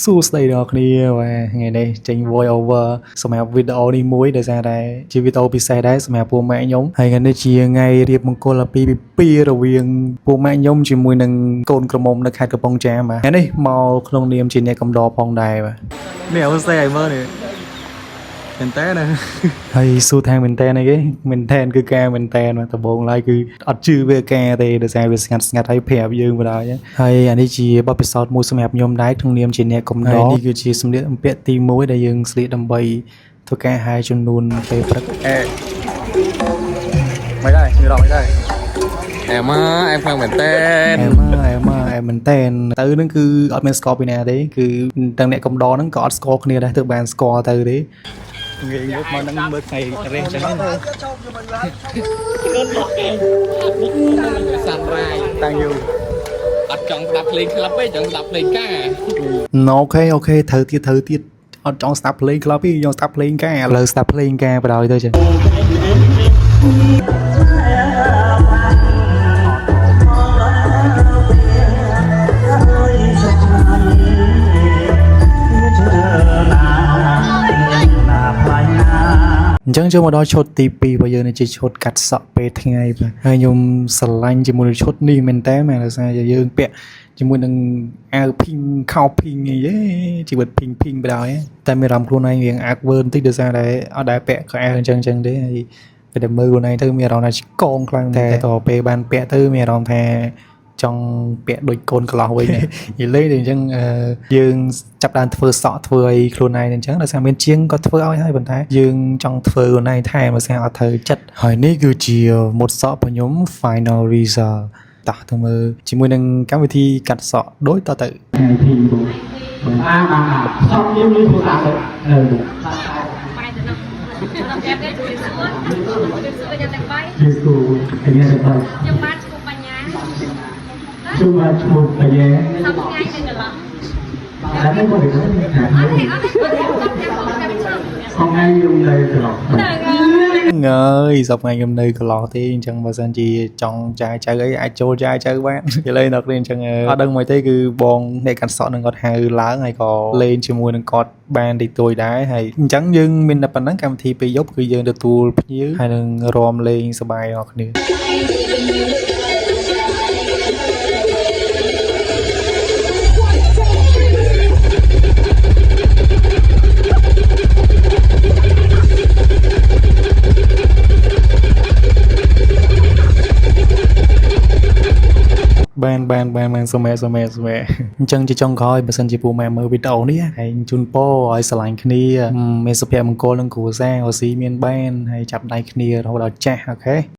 សួស្តីដល់គ្នាបាទថ្ងៃនេះចេញ voice over សម្រាប់វីដេអូនេះមួយដែលថាតែជាវីដេអូពិសេសដែរសម្រាប់ពួកម៉ែខ្ញុំហើយថ្ងៃនេះជាថ្ងៃរៀបមង្គលអាពាហ៍ពិពាហ៍រវាងពួកម៉ែខ្ញុំជាមួយនឹងកូនក្រមុំនៅខេត្តកំពង់ចាមបាទថ្ងៃនេះមកក្នុងនាមជាអ្នកកំដរផងដែរបាទនេះអូស័យឲ្យមើលនេះមែនតើណាហើយសួរថាមែនតើអីគេមែនតើគឺការមែនតើដំបូងឡើយគឺអត់ជឿវាការទេដោយសារវាស្ងាត់ហើយប្រាប់យើងបណ្ដោយហើយអានេះជាបទពិសោធន៍មួយសម្រាប់ខ្ញុំដែរក្នុងនាមជាអ្នកកំដរនេះគឺជាសម្លៀកបំពាក់ទី1ដែលយើងស្លៀកដើម្បីធ្វើការហាយចំនួនពេលព្រឹកមិនដែរមានរកមិនដែរem khoan mình tên អែមែនតែនទៅនឹងគឺអត់មានស្គាល់ពីណាទេគឺទាំងអ្នកកំដរហ្នឹងក៏អត់ស្គាល់គ្នាដែរទើបបានស្គាល់ទៅទេងាយងើបមកនឹងមើលថ្ងៃរេះចឹងណា xanh ra តាំងយូ ở trong đập liền club ấy trong đập liền cá អូខេត្រូវទៀតអត់ចង់ស្ដាប់ភ្លេងក្លឹបទេយកស្ដាប់ភ្លេងការឥឡូវស្ដាប់ភ្លេងការបដ ாய் ទៅចឹងអញ្ចឹងចូលមកដល់ឈុតទី2របស់យើងនេះជាឈុតកាត់សក់ពេលថ្ងៃបាទហើយខ្ញុំស្រឡាញ់ជាមួយនឹងឈុតនេះមែនតើមែនដោយសារយើងពាក់ជាមួយនឹងអាវភីងខោភីងអីជីវិតភីងបដ ாய் តែមានអារម្មណ៍ខ្លួនឯងរៀងអាក់វើបន្តិចដោយសារតែអត់ដែលពាក់ខោអាវអញ្ចឹងទេហើយពេលតែមើលខ្លួនឯងទៅមានអារម្មណ៍ថាឆ្កងខ្លាំងតែតពេលបានពាក់ទៅមានអារម្មណ៍ថាចង់ពាក់ដូចកូនកន្លោះវិញនិយាយលេងអញ្ចឹងយើងចាប់ដើមធ្វើសក់ធ្វើអីខ្លួនឯងអញ្ចឹងដោយសារមានជាងក៏ធ្វើឲ្យហើយប៉ុន្តែយើងចង់ធ្វើខ្លួនឯងថែមដោយសារអត់ត្រូវចិត្តហើយនេះគឺជាម៉ូតសក់របស់ខ្ញុំ final result តោះទៅមើលជាមួយនឹងកម្មវិធីកាត់សក់ដូចតទៅ xong em đi phụ tạo đi cô anh nghe được không chung mà chung phải nghe đã thấy có được không ai dùng đây từ lọc ងើយសប្តាហ៍ខ្ញុំនៅកន្លោះទេអញ្ចឹងបើសិនជាចង់ចាយចៅអីអាចចូលចាយចៅបានឥឡូវដល់គ្នាអញ្ចឹងអត់ដឹងមកទេគឺបងអ្នកកាន់សក់នឹងគាត់ហៅឡើងហើយក៏លេងជាមួយនឹងគាត់បានតិចតួចដែរហើយអញ្ចឹងយើងមានតែប៉ុណ្ណឹងកម្មវិធីពេលយប់គឺយើងទទួលភ្ញៀវហើយនឹងរាំលេងសប្បាយអរគ្នាបានសុំអញ្ចឹងជាចុងក្រោយបើសិនជាពូម៉ែមើលវីដេអូនេះហើយជូនពរឲ្យស្រឡាញ់គ្នាមានសុភមង្គលនឹងគ្រួសារអូស៊ីមានបានហើយចាប់ដៃគ្នារហូតដល់ចាស់អូខេ